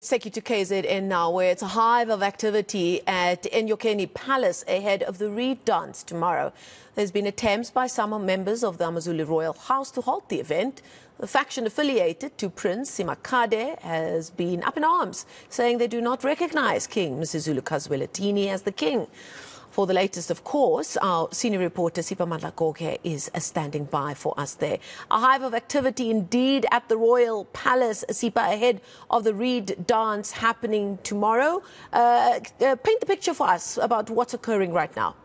Take you to KZN now, where it's a hive of activity at eNyokeni Palace ahead of the Reed dance tomorrow. There's been attempts by some members of the AmaZulu royal house to halt the event. The faction affiliated to Prince Siphamandla Goge has been up in arms, saying they do not recognize King Msizulu as the king. For the latest, of course, our senior reporter Siphamandla Goge is standing by for us there. A hive of activity indeed at the Royal Palace, Sipa, ahead of the Reed dance happening tomorrow. Paint the picture for us about what's occurring right now.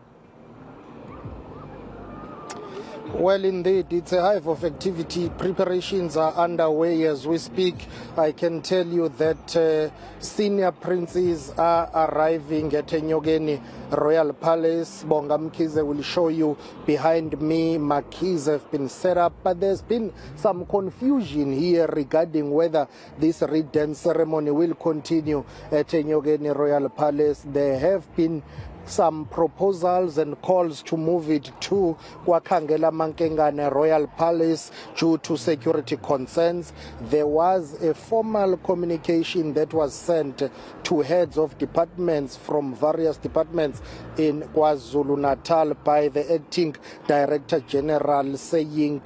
Well, indeed, it's a hive of activity. Preparations are underway as we speak. I can tell you that senior princes are arriving at eNyokeni Royal Palace. Bonga Mkhize will show you behind me. Marquees have been set up, but there's been some confusion here regarding whether this Reed dance ceremony will continue at eNyokeni Royal Palace. There have been some proposals and calls to move it to Kwakhangela Mankengane Royal Palace due to security concerns. There was a formal communication that was sent to heads of departments from various departments in KwaZulu-Natal by the acting Director General, saying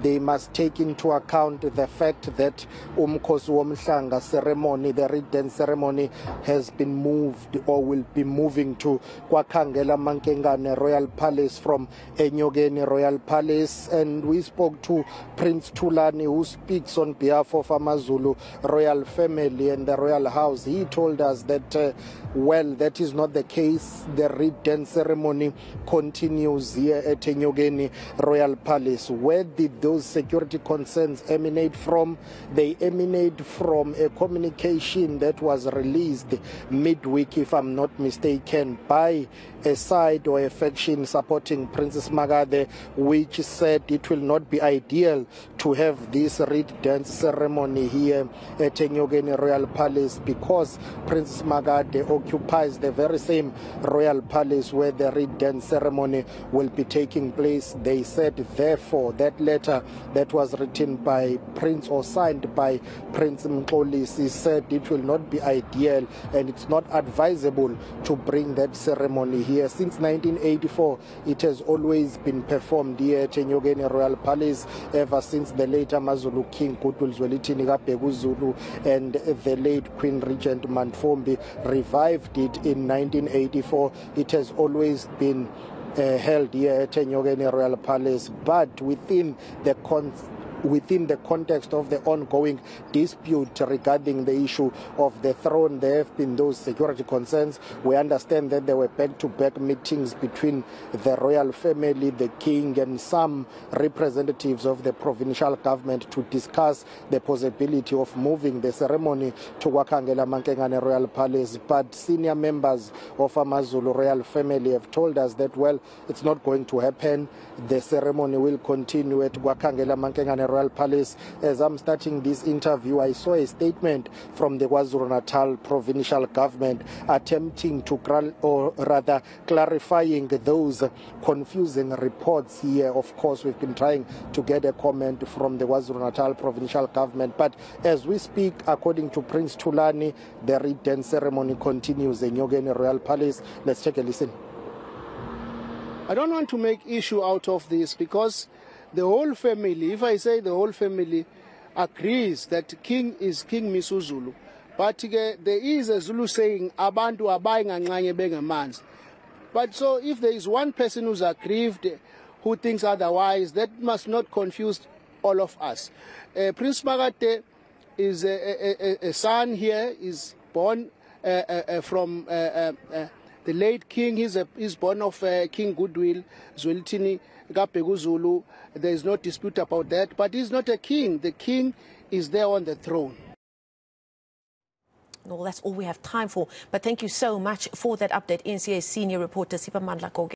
they must take into account the fact that Umkhosi Womhlanga ceremony, the Reed dance ceremony, has been moved or will be moving to Kwakhangela Mankengane Royal Palace from eNyokeni Royal Palace. And we spoke to Prince Thulani, who speaks on behalf of AmaZulu royal family and the royal house. He told us that, well, that is not the case. The Reed dance ceremony continues here at eNyokeni Royal Palace. Where did those security concerns emanate from? They emanate from a communication that was released midweek, if I'm not mistaken, by a side or a faction supporting Princess Magade, which said it will not be ideal to have this Reed dance ceremony here at eNyokeni Royal Palace because Princess Magade occupies the very same royal palace where the Reed dance ceremony will be taking place. They said, therefore, that letter that was written by Prince or signed by Prince Mxolisi said it will not be ideal and it's not advisable to bring that ceremony here. Since 1984, it has always been performed here at eNyokeni Royal Palace ever since the late AmaZulu King Goodwill Zwelithini Zulu and the late Queen Regent Mantfombi revived it in 1984. It has always been held here at eNyokeni Royal Palace, but within the context of the ongoing dispute regarding the issue of the throne, there have been those security concerns. We understand that there were back-to-back meetings between the royal family, the king, and some representatives of the provincial government to discuss the possibility of moving the ceremony to Kwakhangela Mankengane Royal Palace. But senior members of AmaZulu royal family have told us that, well, it's not going to happen. The ceremony will continue at Kwakhangela Mankengane Royal Palace. As I'm starting this interview, I saw a statement from the KwaZulu-Natal provincial government attempting to, or rather clarifying those confusing reports here. Of course, we've been trying to get a comment from the KwaZulu-Natal provincial government, but as we speak, according to Prince Thulani, the Reed dance ceremony continues in eNyokeni Royal Palace. Let's take a listen. I don't want to make issue out of this because the whole family, if I say the whole family, agrees that King is King Misuzulu. But there is a Zulu saying, Abantu abayi ngancanye bengamanzi. But so if there is one person who's aggrieved, who thinks otherwise, that must not confuse all of us. Prince Magade is a son here, is born from the late king. He's born of King Goodwill Zwelithini Zulu. There is no dispute about that, but he's not a king. The king is there on the throne. Well, that's all we have time for, but thank you so much for that update. eNCA senior reporter Siphamandla Goge.